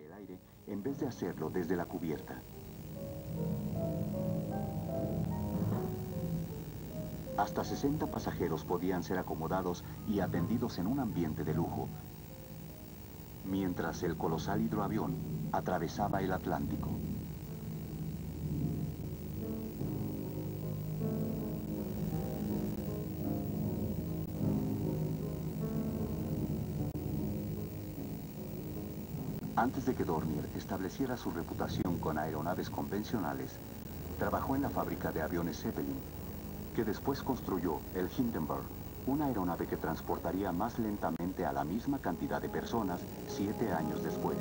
el aire en vez de hacerlo desde la cubierta. Hasta 60 pasajeros podían ser acomodados y atendidos en un ambiente de lujo, mientras el colosal hidroavión atravesaba el Atlántico. Antes de que Dornier estableciera su reputación con aeronaves convencionales, trabajó en la fábrica de aviones Zeppelin, que después construyó el Hindenburg, una aeronave que transportaría más lentamente a la misma cantidad de personas 7 años después.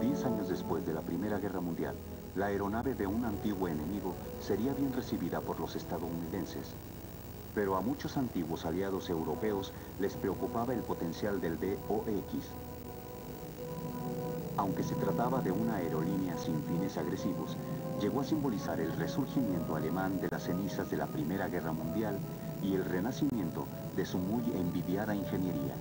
Diez años después de la Primera Guerra Mundial, la aeronave de un antiguo enemigo sería bien recibida por los estadounidenses. Pero a muchos antiguos aliados europeos les preocupaba el potencial del DOX. Aunque se trataba de una aerolínea sin fines agresivos, llegó a simbolizar el resurgimiento alemán de las cenizas de la Primera Guerra Mundial y el renacimiento de su muy envidiada ingeniería.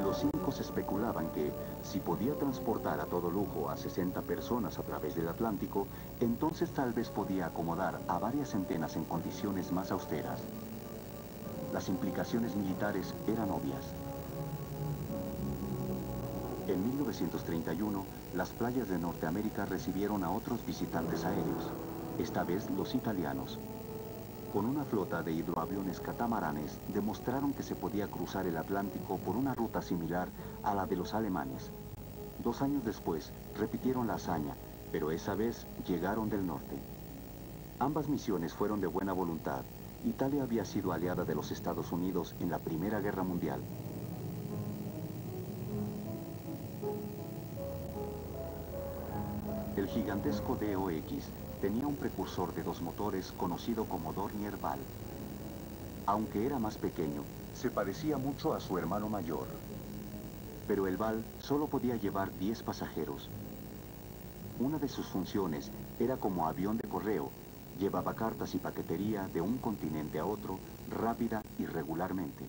Los cínicos especulaban que, si podía transportar a todo lujo a 60 personas a través del Atlántico, entonces tal vez podía acomodar a varias centenas en condiciones más austeras. Las implicaciones militares eran obvias. En 1931, las playas de Norteamérica recibieron a otros visitantes aéreos, esta vez los italianos. Con una flota de hidroaviones catamaranes, demostraron que se podía cruzar el Atlántico por una ruta similar a la de los alemanes. 2 años después, repitieron la hazaña, pero esa vez llegaron del norte. Ambas misiones fueron de buena voluntad. Italia había sido aliada de los Estados Unidos en la Primera Guerra Mundial. El gigantesco DOX tenía un precursor de 2 motores conocido como Dornier Bal. Aunque era más pequeño, se parecía mucho a su hermano mayor. Pero el Bal solo podía llevar 10 pasajeros. Una de sus funciones era como avión de correo. Llevaba cartas y paquetería de un continente a otro, rápida y regularmente.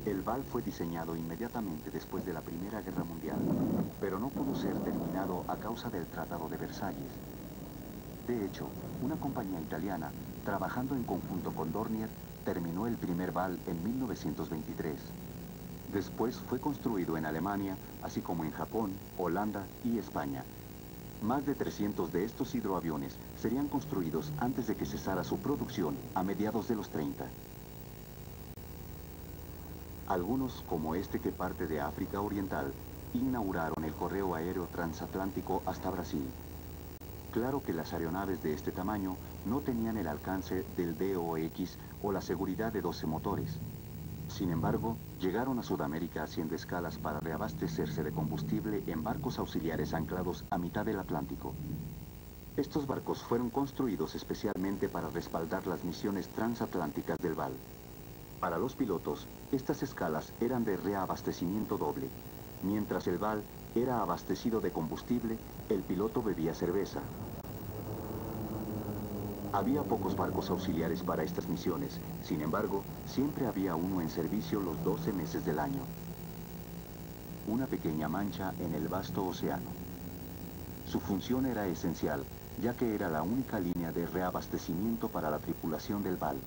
El Bal fue diseñado inmediatamente después de la Primera Guerra Mundial, pero no pudo ser terminado a causa del Tratado de Versalles. De hecho, una compañía italiana, trabajando en conjunto con Dornier, terminó el primer Bal en 1923. Después fue construido en Alemania, así como en Japón, Holanda y España. Más de 300 de estos hidroaviones serían construidos antes de que cesara su producción a mediados de los 30. Algunos, como este que parte de África Oriental, inauguraron el correo aéreo transatlántico hasta Brasil. Claro que las aeronaves de este tamaño no tenían el alcance del DOX o la seguridad de 12 motores. Sin embargo, llegaron a Sudamérica haciendo escalas para reabastecerse de combustible en barcos auxiliares anclados a mitad del Atlántico. Estos barcos fueron construidos especialmente para respaldar las misiones transatlánticas del Bal. Para los pilotos, estas escalas eran de reabastecimiento doble. Mientras el Bal era abastecido de combustible, el piloto bebía cerveza. Había pocos barcos auxiliares para estas misiones, sin embargo, siempre había uno en servicio los 12 meses del año. Una pequeña mancha en el vasto océano. Su función era esencial, ya que era la única línea de reabastecimiento para la tripulación del Bal.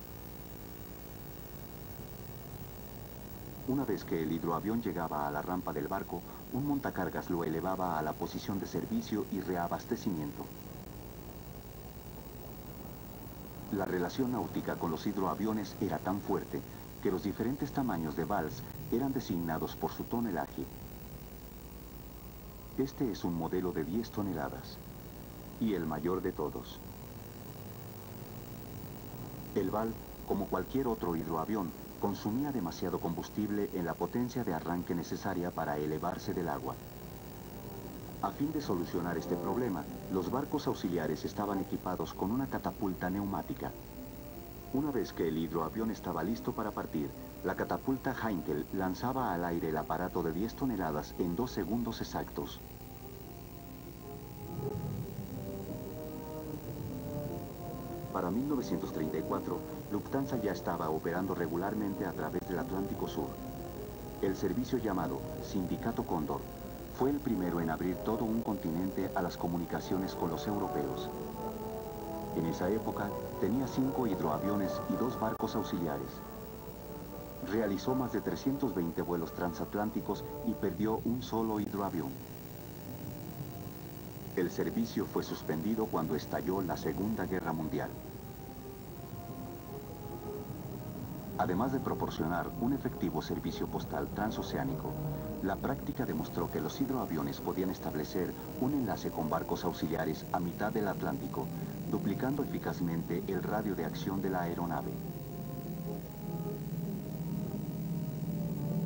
Una vez que el hidroavión llegaba a la rampa del barco, un montacargas lo elevaba a la posición de servicio y reabastecimiento. La relación náutica con los hidroaviones era tan fuerte que los diferentes tamaños de Bals eran designados por su tonelaje. Este es un modelo de 10 toneladas y el mayor de todos. El Bal, como cualquier otro hidroavión, consumía demasiado combustible en la potencia de arranque necesaria para elevarse del agua. A fin de solucionar este problema, los barcos auxiliares estaban equipados con una catapulta neumática. Una vez que el hidroavión estaba listo para partir, la catapulta Heinkel lanzaba al aire el aparato de 10 toneladas en 2 segundos exactos. Para 1934, Lufthansa ya estaba operando regularmente a través del Atlántico Sur. El servicio llamado Sindicato Cóndor fue el primero en abrir todo un continente a las comunicaciones con los europeos. En esa época, tenía 5 hidroaviones y 2 barcos auxiliares. Realizó más de 320 vuelos transatlánticos y perdió un solo hidroavión. El servicio fue suspendido cuando estalló la Segunda Guerra Mundial. Además de proporcionar un efectivo servicio postal transoceánico, la práctica demostró que los hidroaviones podían establecer un enlace con barcos auxiliares a mitad del Atlántico, duplicando eficazmente el radio de acción de la aeronave.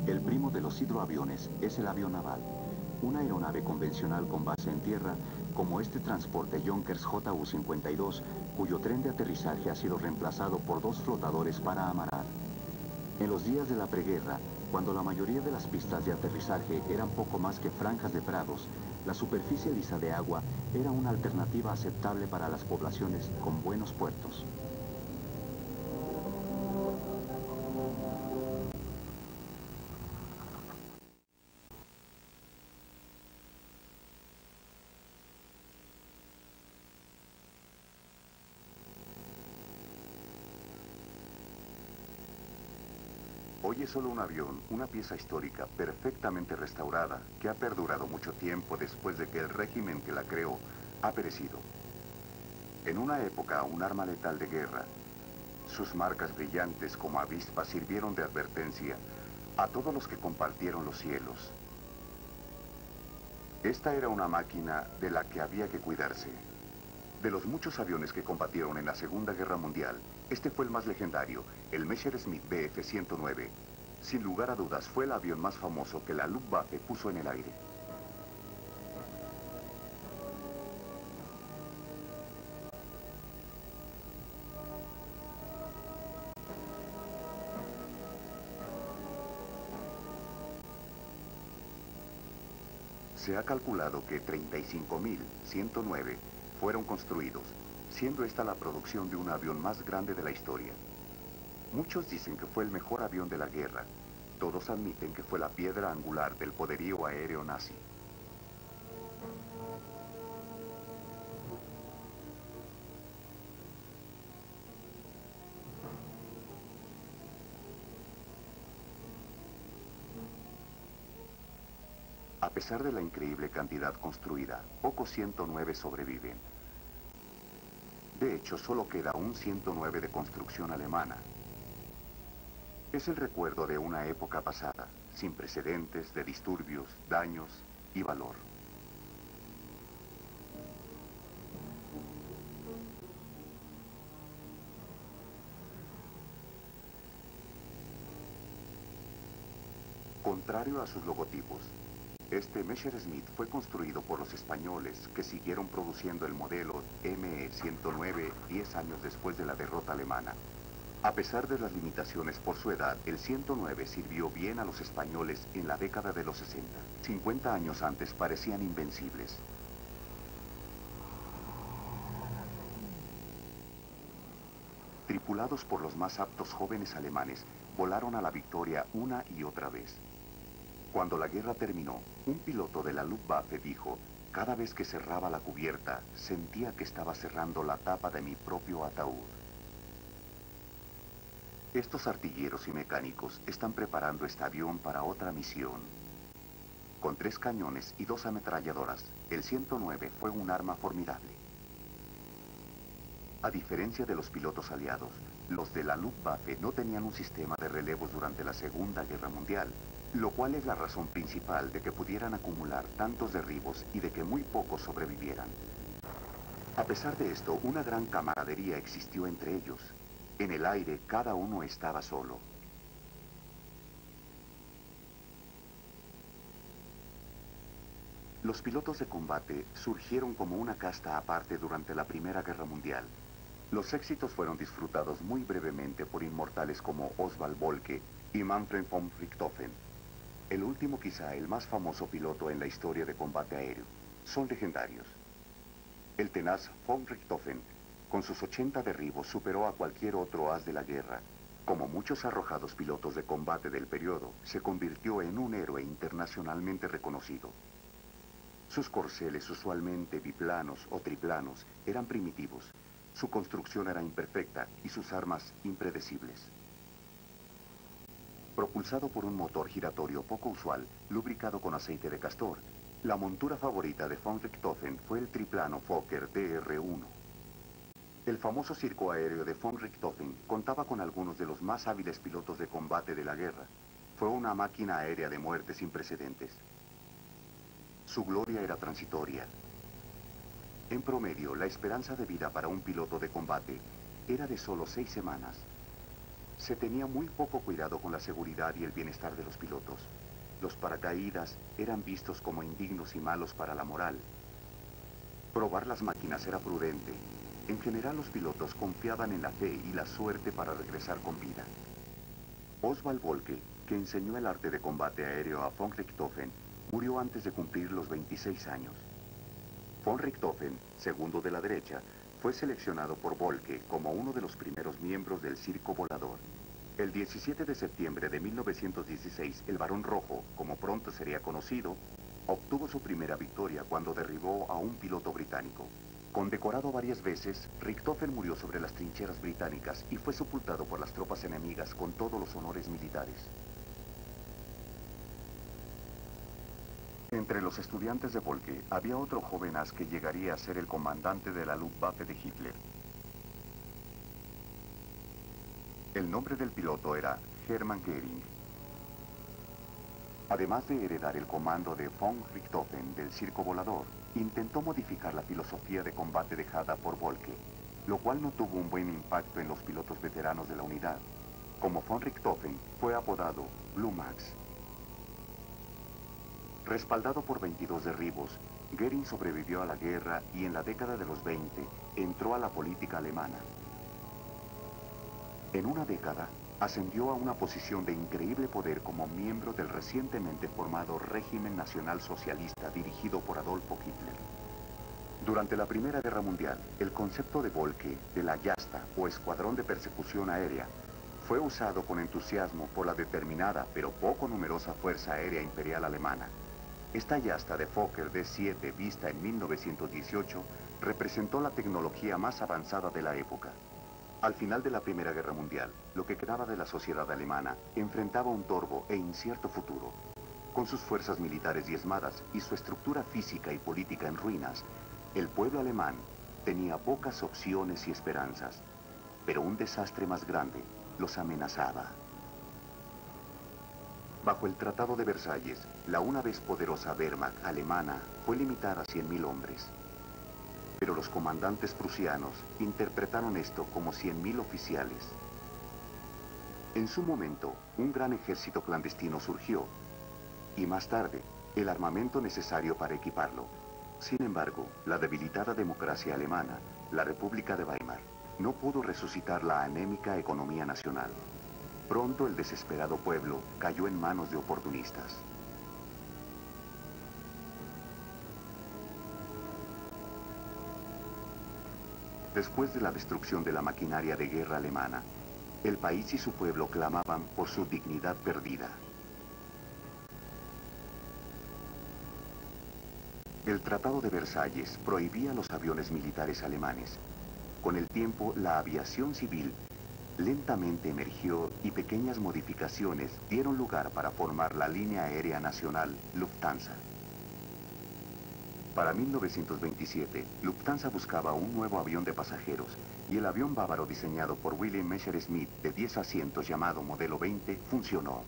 El primo de los hidroaviones es el avión naval, una aeronave convencional con base en tierra, como este transporte Junkers JU-52, cuyo tren de aterrizaje ha sido reemplazado por 2 flotadores para amarar. En los días de la preguerra, cuando la mayoría de las pistas de aterrizaje eran poco más que franjas de prados, la superficie lisa de agua era una alternativa aceptable para las poblaciones con buenos puertos. Hoy es solo un avión, una pieza histórica perfectamente restaurada que ha perdurado mucho tiempo después de que el régimen que la creó ha perecido. En una época, un arma letal de guerra, sus marcas brillantes como avispas sirvieron de advertencia a todos los que compartieron los cielos. Esta era una máquina de la que había que cuidarse. De los muchos aviones que combatieron en la Segunda Guerra Mundial, este fue el más legendario, el Messerschmitt Bf-109. Sin lugar a dudas, fue el avión más famoso que la Luftwaffe puso en el aire. Se ha calculado que 35.109 fueron construidos, siendo esta la producción de un avión más grande de la historia. Muchos dicen que fue el mejor avión de la guerra. Todos admiten que fue la piedra angular del poderío aéreo nazi. A pesar de la increíble cantidad construida, pocos 109 sobreviven. De hecho, solo queda un 109 de construcción alemana. Es el recuerdo de una época pasada, sin precedentes de disturbios, daños y valor. Contrario a sus logotipos, este Messerschmitt fue construido por los españoles que siguieron produciendo el modelo ME-109 10 años después de la derrota alemana. A pesar de las limitaciones por su edad, el 109 sirvió bien a los españoles en la década de los 60. 50 años antes parecían invencibles. Tripulados por los más aptos jóvenes alemanes, volaron a la victoria una y otra vez. Cuando la guerra terminó, un piloto de la Luftwaffe dijo: cada vez que cerraba la cubierta, sentía que estaba cerrando la tapa de mi propio ataúd. Estos artilleros y mecánicos están preparando este avión para otra misión. Con 3 cañones y 2 ametralladoras, el 109 fue un arma formidable. A diferencia de los pilotos aliados, los de la Luftwaffe no tenían un sistema de relevos durante la Segunda Guerra Mundial, lo cual es la razón principal de que pudieran acumular tantos derribos y de que muy pocos sobrevivieran. A pesar de esto, una gran camaradería existió entre ellos. En el aire, cada uno estaba solo. Los pilotos de combate surgieron como una casta aparte durante la Primera Guerra Mundial. Los éxitos fueron disfrutados muy brevemente por inmortales como Oswald Bölke y Manfred von Richthofen. El último, quizá el más famoso piloto en la historia de combate aéreo. Son legendarios. El tenaz von Richthofen, con sus 80 derribos, superó a cualquier otro as de la guerra. Como muchos arrojados pilotos de combate del periodo, se convirtió en un héroe internacionalmente reconocido. Sus corceles, usualmente biplanos o triplanos, eran primitivos. Su construcción era imperfecta y sus armas impredecibles. Propulsado por un motor giratorio poco usual, lubricado con aceite de castor, la montura favorita de von Richthofen fue el triplano Fokker DR-1. El famoso circo aéreo de von Richthofen contaba con algunos de los más hábiles pilotos de combate de la guerra. Fue una máquina aérea de muerte sin precedentes. Su gloria era transitoria. En promedio, la esperanza de vida para un piloto de combate era de solo 6 semanas. Se tenía muy poco cuidado con la seguridad y el bienestar de los pilotos. Los paracaídas eran vistos como indignos y malos para la moral. Probar las máquinas era prudente. En general, los pilotos confiaban en la fe y la suerte para regresar con vida. Oswald Bölke, que enseñó el arte de combate aéreo a von Richthofen, murió antes de cumplir los 26 años. Von Richthofen, segundo de la derecha, fue seleccionado por Bölke como uno de los primeros miembros del Circo Volador. El 17 de septiembre de 1916, el Barón Rojo, como pronto sería conocido, obtuvo su primera victoria cuando derribó a un piloto británico. Condecorado varias veces, Richthofen murió sobre las trincheras británicas y fue sepultado por las tropas enemigas con todos los honores militares. Entre los estudiantes de Bölke había otro joven as que llegaría a ser el comandante de la Luftwaffe de Hitler. El nombre del piloto era Hermann Göring. Además de heredar el comando de von Richthofen del circo volador, intentó modificar la filosofía de combate dejada por Bölke, lo cual no tuvo un buen impacto en los pilotos veteranos de la unidad. Como von Richthofen, fue apodado Blue Max. Respaldado por 22 derribos, Göring sobrevivió a la guerra y en la década de los 20 entró a la política alemana. En una década, ascendió a una posición de increíble poder como miembro del recientemente formado régimen nacional socialista dirigido por Adolfo Hitler. Durante la Primera Guerra Mundial, el concepto de Bölke de la Jasta o Escuadrón de Persecución Aérea fue usado con entusiasmo por la determinada pero poco numerosa Fuerza Aérea Imperial Alemana. Esta Jasta de Fokker D-7 vista en 1918 representó la tecnología más avanzada de la época. Al final de la Primera Guerra Mundial, lo que quedaba de la sociedad alemana enfrentaba un torvo e incierto futuro. Con sus fuerzas militares diezmadas y su estructura física y política en ruinas, el pueblo alemán tenía pocas opciones y esperanzas, pero un desastre más grande los amenazaba. Bajo el Tratado de Versalles, la una vez poderosa Wehrmacht alemana fue limitada a 100.000 hombres. Pero los comandantes prusianos interpretaron esto como 100.000 oficiales. En su momento, un gran ejército clandestino surgió, y más tarde, el armamento necesario para equiparlo. Sin embargo, la debilitada democracia alemana, la República de Weimar, no pudo resucitar la anémica economía nacional. Pronto el desesperado pueblo cayó en manos de oportunistas. Después de la destrucción de la maquinaria de guerra alemana, el país y su pueblo clamaban por su dignidad perdida. El Tratado de Versalles prohibía los aviones militares alemanes. Con el tiempo, la aviación civil lentamente emergió y pequeñas modificaciones dieron lugar para formar la línea aérea nacional Lufthansa. Para 1927, Lufthansa buscaba un nuevo avión de pasajeros y el avión bávaro diseñado por Wilhelm Messerschmitt de 10 asientos llamado Modelo 20 funcionó.